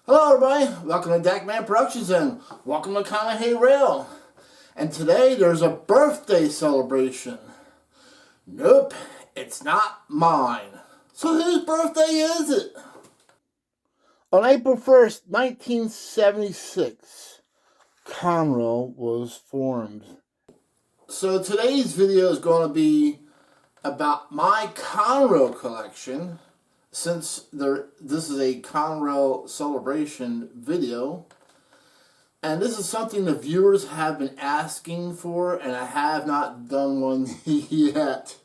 Hello everybody, welcome to Dakman Productions and welcome to Conrail. And today there's a birthday celebration. Nope, it's not mine. So whose birthday is it? On April 1st, 1976, Conroe was formed. So today's video is going to be about my Conroe collection. Since this is a Conrail celebration video, and this is something the viewers have been asking for, and I have not done one yet.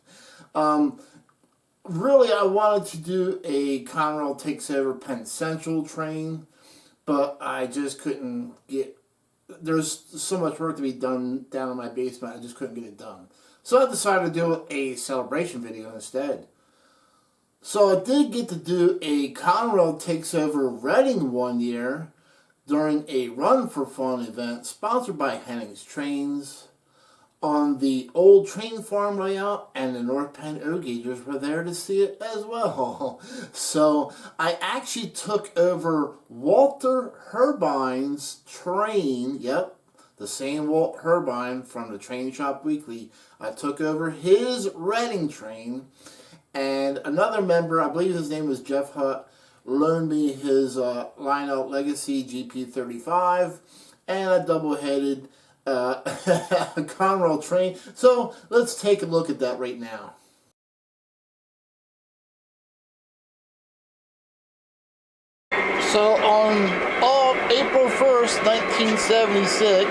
Really, I wanted to do a Conrail Takes Over Penn Central train, but I just couldn't get. There's so much work to be done down in my basement, I just couldn't get it done. So I decided to do a celebration video instead. So I did get to do a Conrail Takes Over Reading one year during a Run for Fun event sponsored by Henning's Trainz. On the old train farm layout, and the North Penn O-Gaugers were there to see it as well. So I actually took over Walter Herbine's train. Yep, the same Walt Herbine from the Train Shop Weekly. I took over his Reading train. And another member, I believe his name was Jeff Hutt, loaned me his Lionel Legacy GP35 and a double-headed Conroe train. So let's take a look at that right now. So on April 1st, 1976,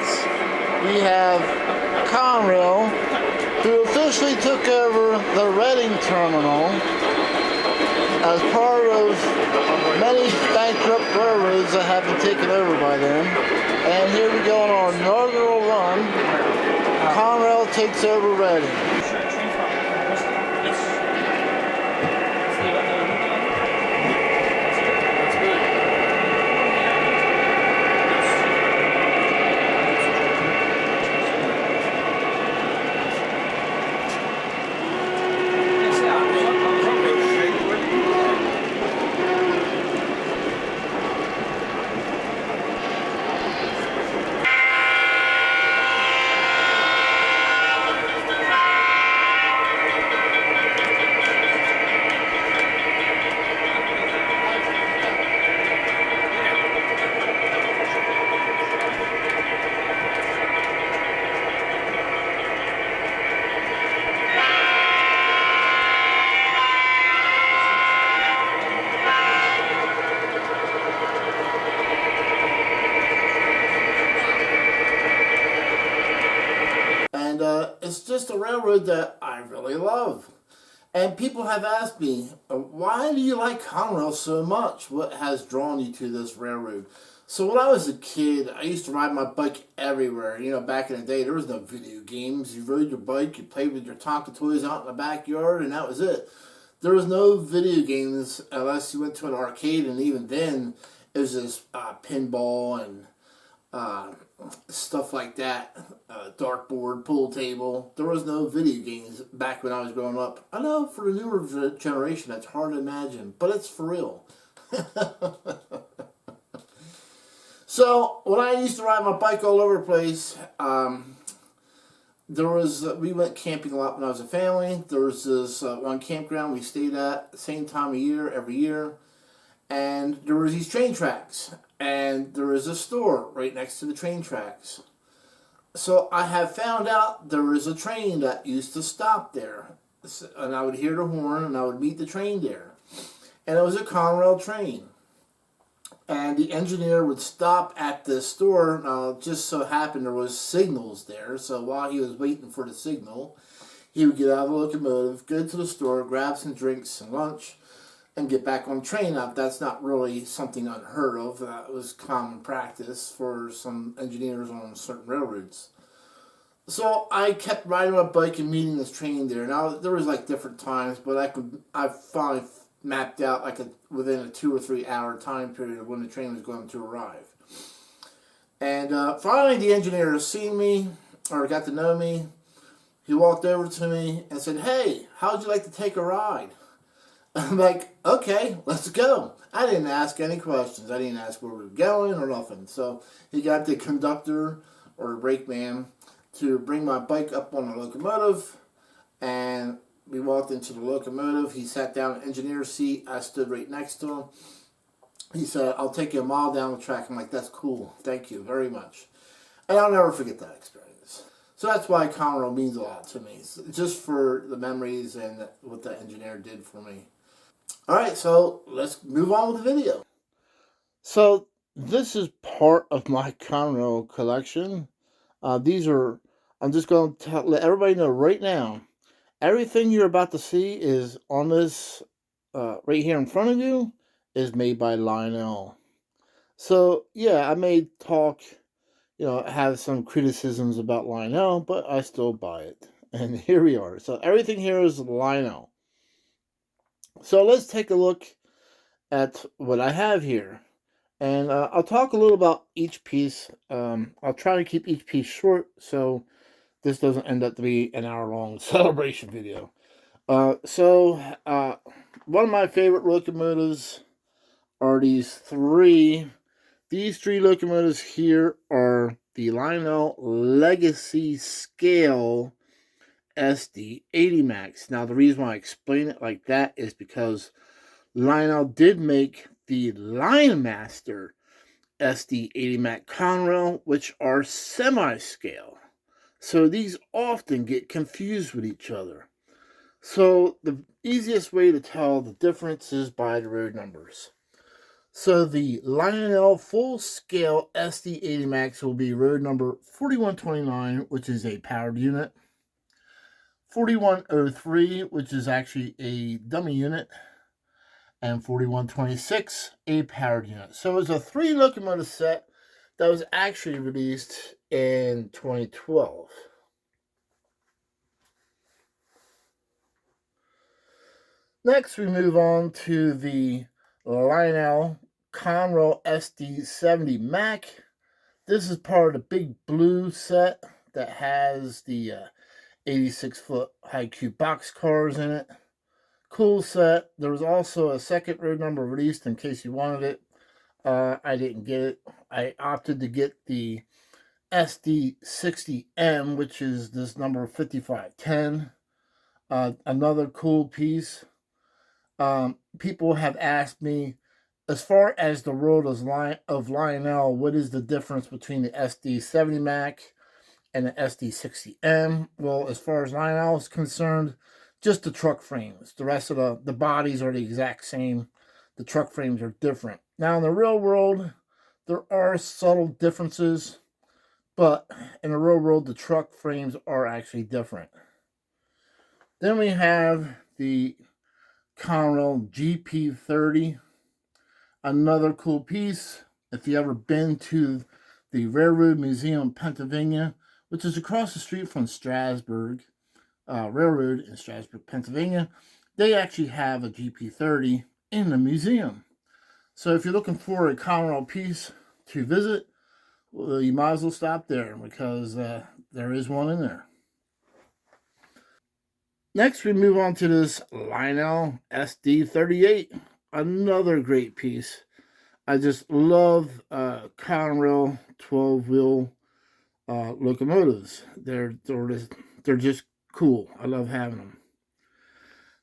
we have Conroe, who officially took over the Reading terminal as part of many bankrupt railroads that have been taken over by them. And here we go on our inaugural run. Conrail takes over Reading. It's just a railroad that I really love. And people have asked me, why do you like Conrail so much? What has drawn you to this railroad? So when I was a kid, I used to ride my bike everywhere. You know, back in the day, there was no video games. You rode your bike, you played with your Tonka toys out in the backyard, and that was it. There was no video games unless you went to an arcade, and even then, it was just pinball and stuff like that, dartboard, pool table. There was no video games back when I was growing up. I know for the newer generation that's hard to imagine, but it's for real. So when I used to ride my bike all over the place, we went camping a lot when I was a family. There was this one campground we stayed at the same time of year every year, and there was these train tracks. And there is a store right next to the train tracks. So I have found out there is a train that used to stop there. And I would hear the horn and I would meet the train there. And it was a Conrail train. And the engineer would stop at the store. Now, it just so happened there was signals there. So while he was waiting for the signal, he would get out of the locomotive, go to the store, grab some drinks and lunch, and get back on the train. Now, that's not really something unheard of. That was common practice for some engineers on certain railroads. So I kept riding my bike and meeting this train there. Now, there was like different times, but I finally mapped out like within a 2 or 3 hour time period of when the train was going to arrive. And finally, the engineer seen me, or got to know me. He walked over to me and said, "Hey, how'd you like to take a ride?" I'm like, okay, let's go. I didn't ask any questions. I didn't ask where we were going or nothing. So he got the conductor or brakeman to bring my bike up on the locomotive, and we walked into the locomotive. He sat down in the engineer's seat. I stood right next to him. He said, I'll take you a mile down the track. I'm like, that's cool. Thank you very much. And I'll never forget that experience. So that's why Conroe means a lot to me. Just for the memories and what the engineer did for me. Alright, so let's move on with the video. So this is part of my Conroe collection. I'm just going to let everybody know right now, everything you're about to see is on this, right here in front of you, is made by Lionel. So, yeah, I may talk, have some criticisms about Lionel, but I still buy it. And here we are. So everything here is Lionel. So let's take a look at what I have here. And I'll talk a little about each piece. I'll try to keep each piece short so this doesn't end up to be an hour-long celebration video. One of my favorite locomotives are these three. These three locomotives here are the Lionel Legacy Scale SD80 Max. Now, the reason why I explain it like that is because Lionel did make the Lion Master SD80 Mac Conrail, which are semi-scale. So these often get confused with each other. So the easiest way to tell the difference is by the road numbers. So the Lionel full-scale SD80 Max will be road number 4129, which is a powered unit. 4103, which is actually a dummy unit. And 4126, a powered unit. So it was a 3 locomotive set that was actually released in 2012. Next, we move on to the Lionel Conroe SD70 Mac. This is part of the big blue set that has the 86-foot high cube box cars in it. Cool set. There was also a second road number released in case you wanted it. I didn't get it. I opted to get the SD60M, which is this number 5510. Another cool piece. People have asked me, as far as the world of Lionel, what is the difference between the SD70 Mac and the SD60M? Well, as far as Lionel is concerned, just the truck frames. The rest of the bodies are the exact same. The truck frames are different. Now, in the real world, there are subtle differences, but in the real world, the truck frames are actually different. Then we have the Conrail GP30. Another cool piece. If you ever been to the Railroad Museum, Pennsylvania, which is across the street from Strasburg Railroad in Strasburg, Pennsylvania, they actually have a GP30 in the museum. So if you're looking for a Conrail piece to visit, well, you might as well stop there because there is one in there. Next, we move on to this Lionel SD38. Another great piece. I just love Conrail 12-wheel locomotives. They're just cool. I love having them.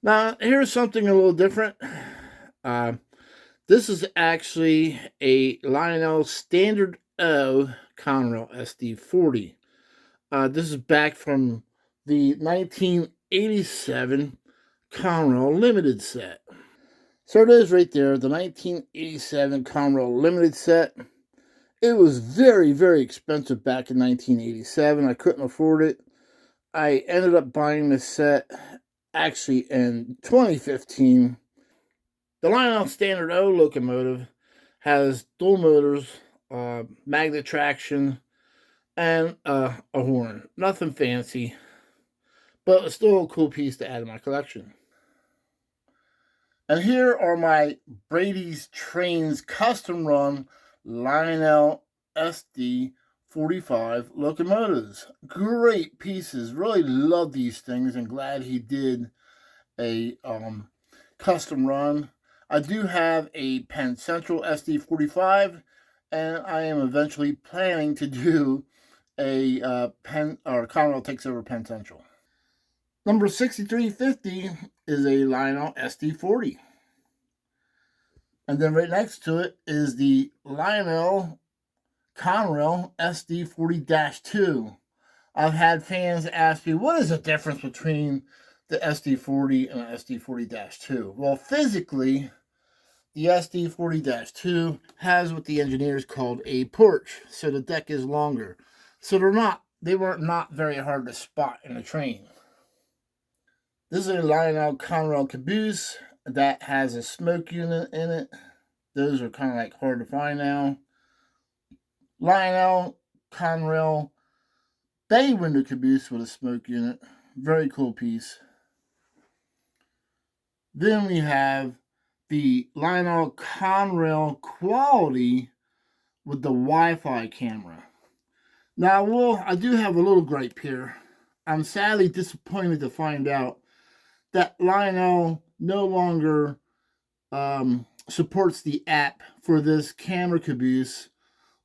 Now, here's something a little different. This is actually a Lionel Standard O Conrail SD40. This is back from the 1987 Conrail Limited set. So it is right there, the 1987 Conrail Limited set. It was very, very expensive back in 1987. I couldn't afford it. I ended up buying this set actually in 2015. The Lionel Standard O locomotive has dual motors, magnet traction, and a horn. Nothing fancy, but it's still a cool piece to add to my collection. And here are my Brady's Trainz custom run Lionel SD45 locomotives. Great pieces. Really love these things and glad he did a custom run. I do have a Penn Central SD45, and I am eventually planning to do a Penn or Conrail takes over Penn Central. Number 6350 is a Lionel SD40. And then right next to it is the Lionel Conroe SD40-2. I've had fans ask me, what is the difference between the SD40 and the SD40-2? Well, physically, the SD40-2 has what the engineers called a porch, so the deck is longer. So they were not very hard to spot in a train. This is a Lionel Conroe caboose that has a smoke unit in it. Those are kind of like hard to find now. Lionel Conrail bay window caboose with a smoke unit. Very cool piece. Then we have the Lionel Conrail quality with the Wi-Fi camera. Now, I do have a little gripe here. I'm sadly disappointed to find out that Lionel no longer supports the app for this camera caboose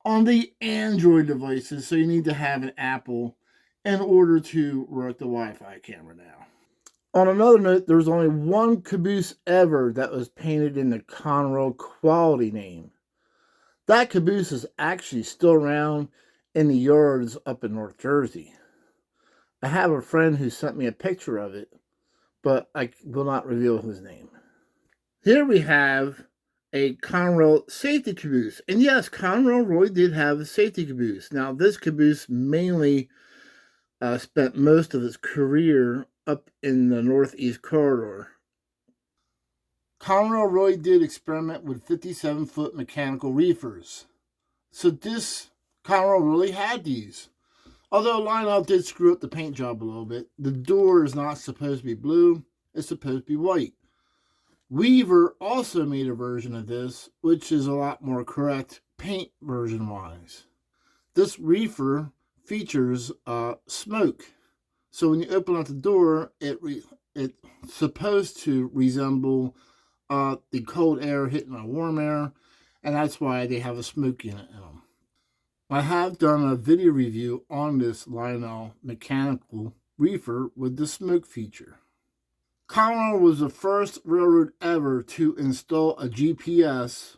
on the Android devices, so you need to have an Apple in order to work the Wi-Fi camera now. On another note, there's only one caboose ever that was painted in the Conroe quality name. That caboose is actually still around in the yards up in North Jersey. I have a friend who sent me a picture of it, but I will not reveal his name. Here we have a Conroe safety caboose. And yes, Conroe did have a safety caboose. Now, this caboose mainly spent most of its career up in the Northeast Corridor. Conroe did experiment with 57-foot mechanical reefers. So this Conroe really had these. Although Lionel did screw up the paint job a little bit. The door is not supposed to be blue. It's supposed to be white. Weaver also made a version of this, which is a lot more correct paint version-wise. This reefer features smoke. So when you open up the door, it's supposed to resemble the cold air hitting the warm air, and that's why they have a smoke unit in them. I have done a video review on this Lionel mechanical reefer with the smoke feature. Conroe was the first railroad ever to install a GPS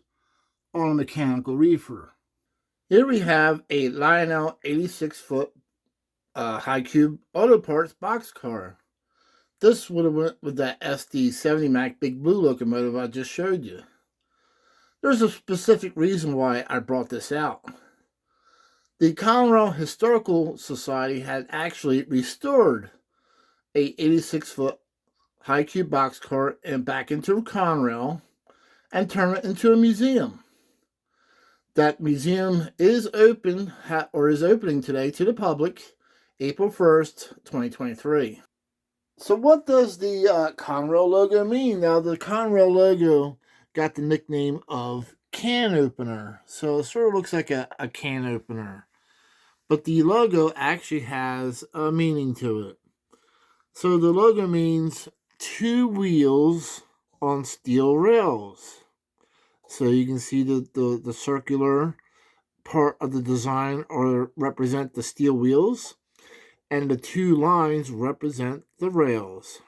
on a mechanical reefer. Here we have a Lionel 86-foot high cube auto parts boxcar. This would have went with that SD70 Mac Big Blue locomotive I just showed you. There's a specific reason why I brought this out. The Conroe Historical Society had actually restored a 86-foot high cube boxcar and back into Conrail and turn it into a museum. That museum is open or is opening today to the public, April 1st, 2023. So what does the Conrail logo mean? Now, the Conrail logo got the nickname of can opener. So it sort of looks like a can opener. But the logo actually has a meaning to it. So the logo means two wheels on steel rails. So you can see the circular part of the design or represent the steel wheels, and the two lines represent the rails.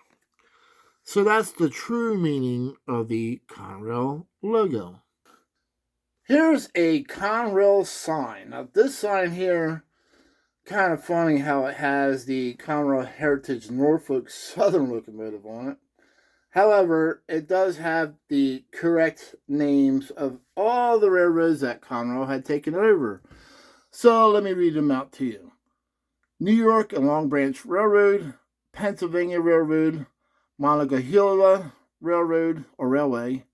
So that's the true meaning of the Conrail logo. Here's a Conrail sign. Now this sign here, kind of funny how it has the Conrail Heritage Norfolk Southern locomotive on it. However, it does have the correct names of all the railroads that Conrail had taken over. So let me read them out to you. New York and Long Branch Railroad, Pennsylvania Railroad, Monongahela Railroad or Railway,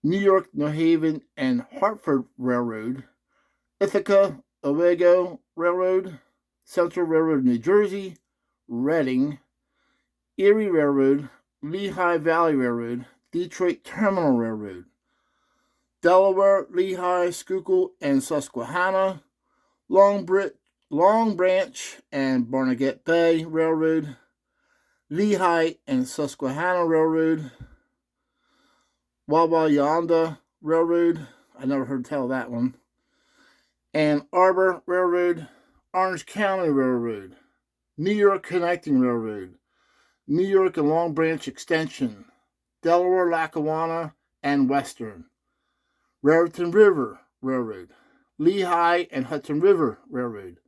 New York, New Haven, and Hartford Railroad, Ithaca, Owego Railroad, Central Railroad, New Jersey, Reading, Erie Railroad, Lehigh Valley Railroad, Detroit Terminal Railroad, Delaware, Lehigh, Schuylkill, and Susquehanna, Long Branch and Barnegat Bay Railroad, Lehigh and Susquehanna Railroad, Wawayanda Railroad. I never heard tell that one. Ann Arbor Railroad, Orange County Railroad, New York Connecting Railroad, New York and Long Branch Extension, Delaware, Lackawanna, and Western, Raritan River Railroad, Lehigh and Hudson River Railroad,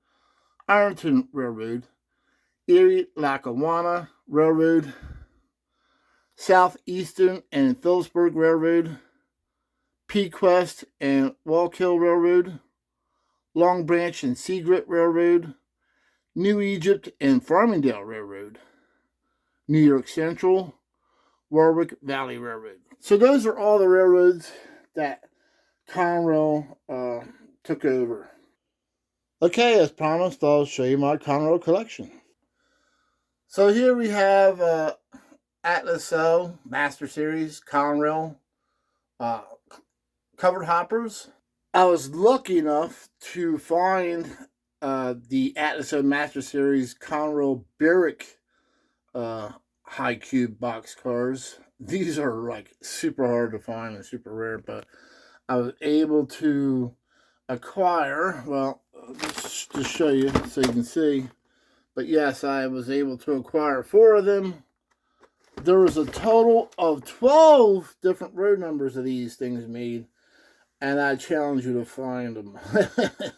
Ironton Railroad, Erie, Lackawanna Railroad, Southeastern and Phillipsburg Railroad, Pequest and Wallkill Railroad, Long Branch and Seagrit Railroad, New Egypt and Farmingdale Railroad, New York Central, Warwick Valley Railroad. So those are all the railroads that Conroe took over. Okay, as promised, I'll show you my Conroe collection. So here we have Atlas O Master Series Conrail covered hoppers. I was lucky enough to find the Atlas O Master Series Conroe Barrick high cube box cars. These are like super hard to find and super rare, but I was able to acquire, well, just to show you so you can see, but yes, I was able to acquire 4 of them. There was a total of 12 different road numbers of these things made, and I challenge you to find them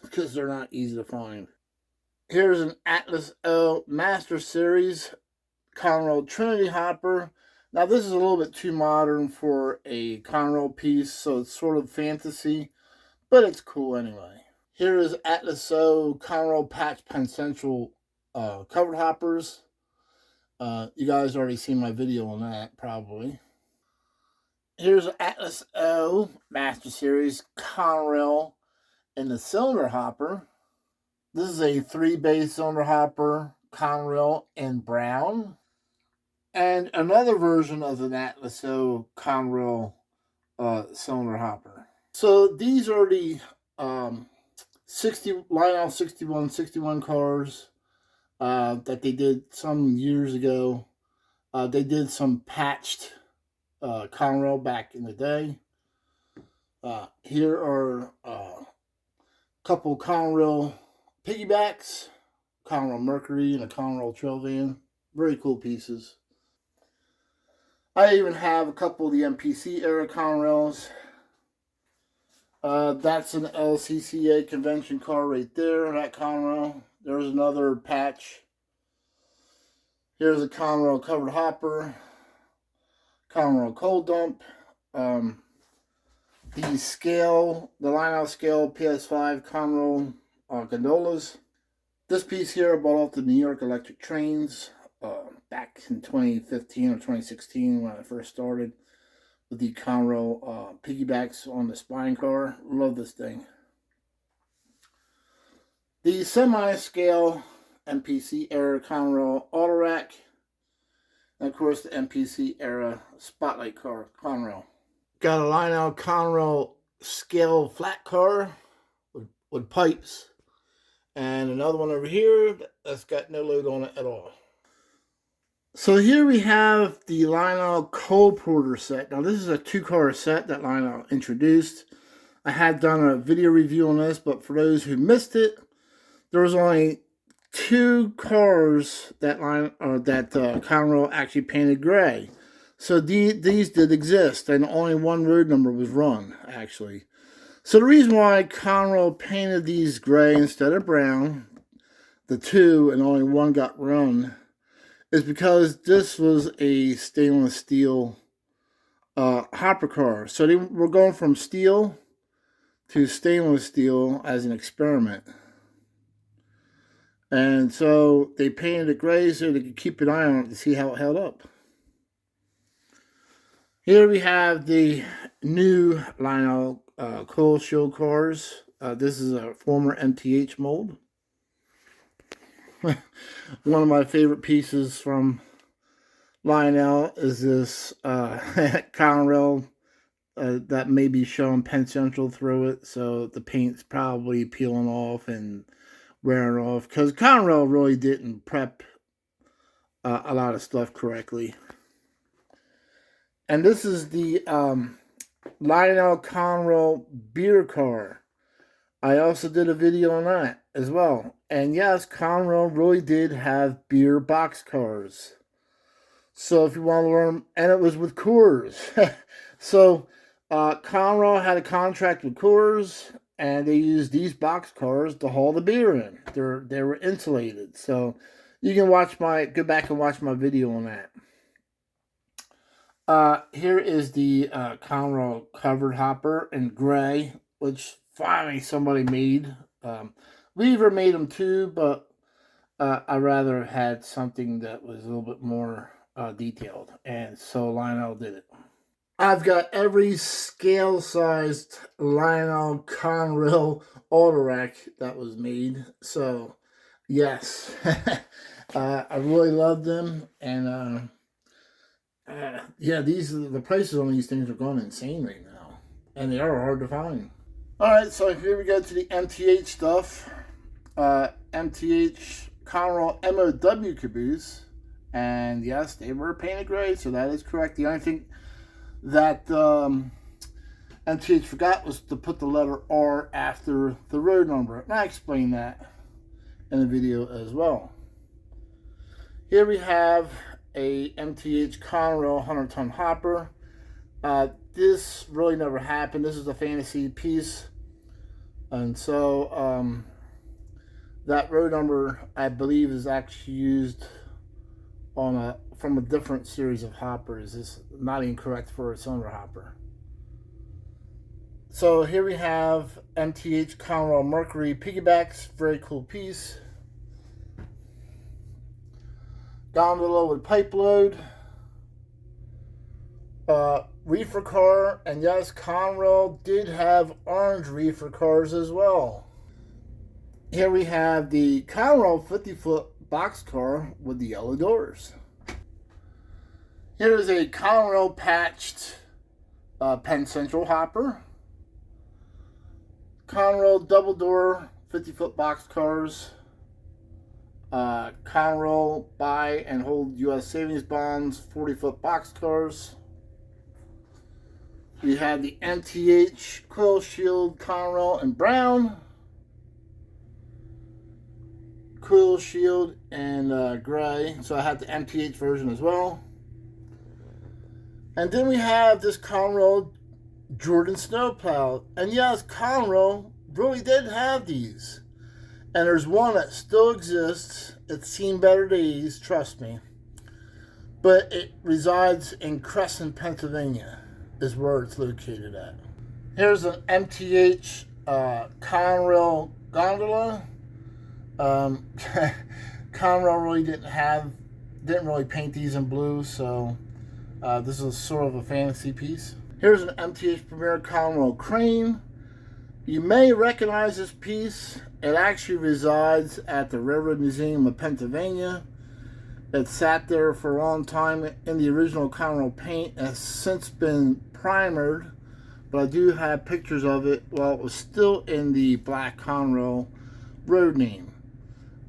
because they're not easy to find. Here's an Atlas O Master Series Conroe Trinity hopper. Now this is a little bit too modern for a Conroe piece, so it's sort of fantasy, but it's cool anyway. Here is Atlas O Conroe Patch Pen Central covered hoppers. You guys already seen my video on that, probably. Here's Atlas O Master Series Conrail in the cylinder hopper. This is a 3-bay cylinder hopper Conrail in brown. And another version of an Atlas O Conrail cylinder hopper. So these are the Lionel 61 cars that they did some years ago. They did some patched Conrail back in the day. Here are a couple Conrail piggybacks, Conrail Mercury and a Conrail Trail Van. Very cool pieces. I even have a couple of the MPC era Conrails. That's an LCCA convention car right there, that Conrail. There's another patch. Here's a Conrail covered hopper, Conrail coal dump. The Lionel scale PS5 Conrail gondolas. This piece here I bought off the New York Electric Trainz back in 2015 or 2016 when I first started with the Conrail piggybacks on the spine car. Love this thing. The semi-scale MPC era Conrail auto rack, and of course the MPC era spotlight car Conrail. Got a Lionel Conroe scale flat car with pipes, and another one over here that's got no load on it at all. So here we have the Lionel Coal Porter set. Now this is a 2-car set that Lionel introduced. I had done a video review on this, but for those who missed it, there was only 2 cars that Conroe actually painted gray. So these did exist, and only 1 road number was run, actually. So the reason why Conroe painted these gray instead of brown, the 2 and only 1 got run, is because this was a stainless steel hopper car. So they were going from steel to stainless steel as an experiment. And so they painted it gray so they could keep an eye on it to see how it held up. Here we have the new Lionel coal show cars. This is a former MTH mold. One of my favorite pieces from Lionel is this Conrail that may be showing Penn Central through it, so the paint's probably peeling off and wearing off, because Conrail really didn't prep a lot of stuff correctly. And this is the Lionel Conroe beer car. I also did a video on that as well. And yes, Conroe really did have beer boxcars. So if you want to learn, and it was with Coors. So Conroe had a contract with Coors, and they used these boxcars to haul the beer in. They were insulated. So you can go back and watch my video on that. Here is the Conroe covered hopper in gray, which finally somebody made. Weaver made them too, but I rather had something that was a little bit more detailed, and so Lionel did it. I've got every scale-sized Lionel Conroe auto rack that was made, so yes, I really love them, and yeah, the prices on these things are going insane right now, and they are hard to find. All right, so here we go to the MTH stuff. MTH Conroe MOW caboose, and yes, they were painted gray, so that is correct. The only thing that MTH forgot was to put the letter R after the road number, and I explained that in the video as well. Here we have a MTH Conroe 100-ton hopper. This really never happened. This is a fantasy piece, and so that road number, I believe, is actually used on from a different series of hoppers. It's not incorrect for a cylinder hopper. So here we have MTH Conroe Mercury piggybacks. Very cool piece. Gondola with pipe load. Reefer car, and yes, Conroe did have orange reefer cars as well. Here we have the Conroe 50-foot boxcar with the yellow doors. Here is a Conroe patched Penn Central hopper. Conroe double door 50-foot boxcars. Conroe buy and hold U.S. savings bonds 40-foot boxcars. We have the MTH Coil Shield Conroe in brown. Coil Shield in gray. So I have the MTH version as well. And then we have this Conroe Jordan snowplow. And yes, Conroe really did have these. And there's one that still exists. It's seen better days, trust me. But it resides in Crescent, Pennsylvania, is where it's located at. Here's an MTH Conrail gondola. Conroe really didn't really paint these in blue, so this is sort of a fantasy piece. Here's an MTH Premier Conroe crane. You may recognize this piece. It actually resides at the Railroad Museum of Pennsylvania. It sat there for a long time in the original Conroe paint and has since been primered, but I do have pictures of it while it was still in the black Conroe road name.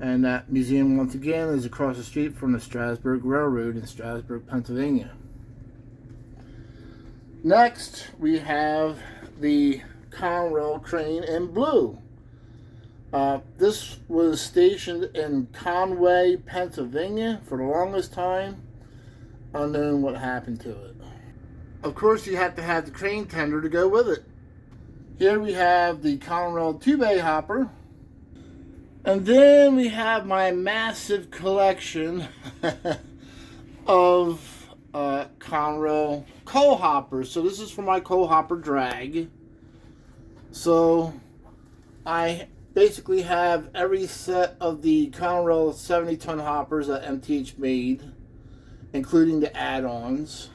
And that museum, once again, is across the street from the Strasburg Railroad in Strasburg, Pennsylvania. Next, we have the Conroe crane in blue. This was stationed in Conway, Pennsylvania for the longest time. Unknown what happened to it. Of course, you have to have the crane tender to go with it. Here we have the Conroe 2-bay hopper. And then we have my massive collection of Conroe coal hoppers. So this is for my coal hopper drag. So I basically have every set of the Conroe 70-ton hoppers that MTH made, including the add-ons.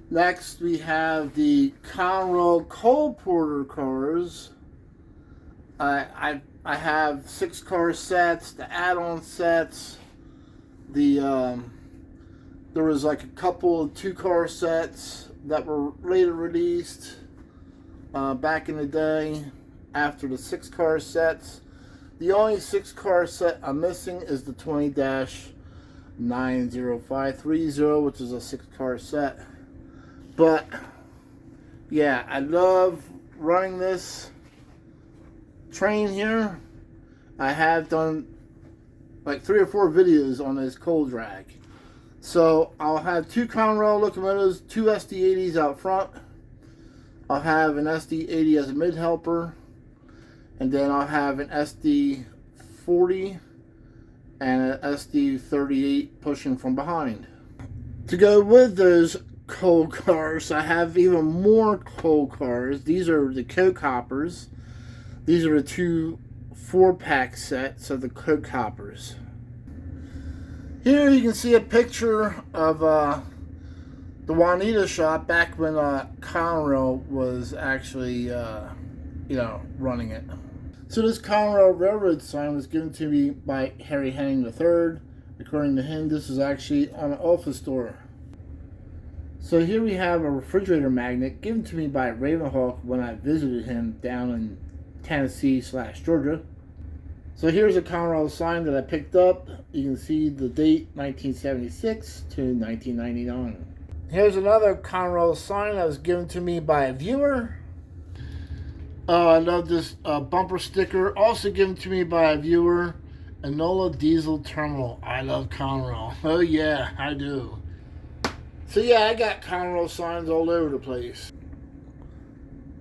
Next, we have the Conroe coal porter cars. I have 6-car sets, the add-on sets. There was like a couple of 2-car sets that were later released back in the day after the 6-car sets. The only 6-car set I'm missing is the 20-90530, which is a 6-car set. But Yeah, I love running this train here. I have done like 3 or 4 videos on this coal drag. So I'll have 2 Conrail locomotives, 2 SD80s out front. I'll have an SD80 as a mid helper, and then I'll have an SD40 and an SD38 pushing from behind. To go with those coal cars, I have even more coal cars. These are the coke hoppers. These are the 2 4-pack sets of the coke hoppers. Here you can see a picture of the Juanita shop back when Conroe was actually, running it. So this Conroe Railroad sign was given to me by Harry Henning III. According to him, this is actually on an office door. So here we have a refrigerator magnet given to me by Ravenhawk when I visited him down in Tennessee/Georgia. So here's a Conroe sign that I picked up. You can see the date 1976 to 1999. Here's another Conroe sign that was given to me by a viewer. I love this bumper sticker, also given to me by a viewer. Enola Diesel Terminal. I love Conroe. Oh yeah, I do. So yeah, I got Conroe signs all over the place.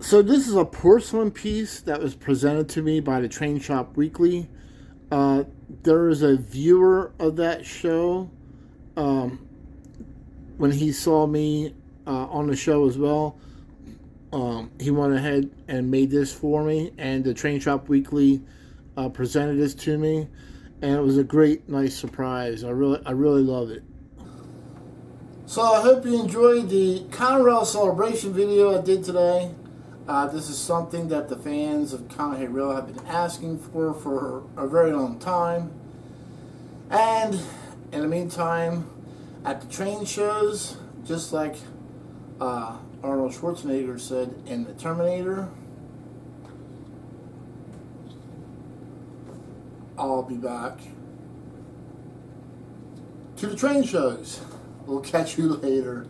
So this is a porcelain piece that was presented to me by the Train Shop Weekly. There is a viewer of that show. When he saw me on the show as well, he went ahead and made this for me, and the Train Shop Weekly presented this to me, and it was a great, nice surprise. I really love it. So I hope you enjoyed the Conrail celebration video I did today. This is something that the fans of Conrail have been asking for a very long time. And in the meantime, at the train shows, just like Arnold Schwarzenegger said in The Terminator, I'll be back to the train shows. We'll catch you later.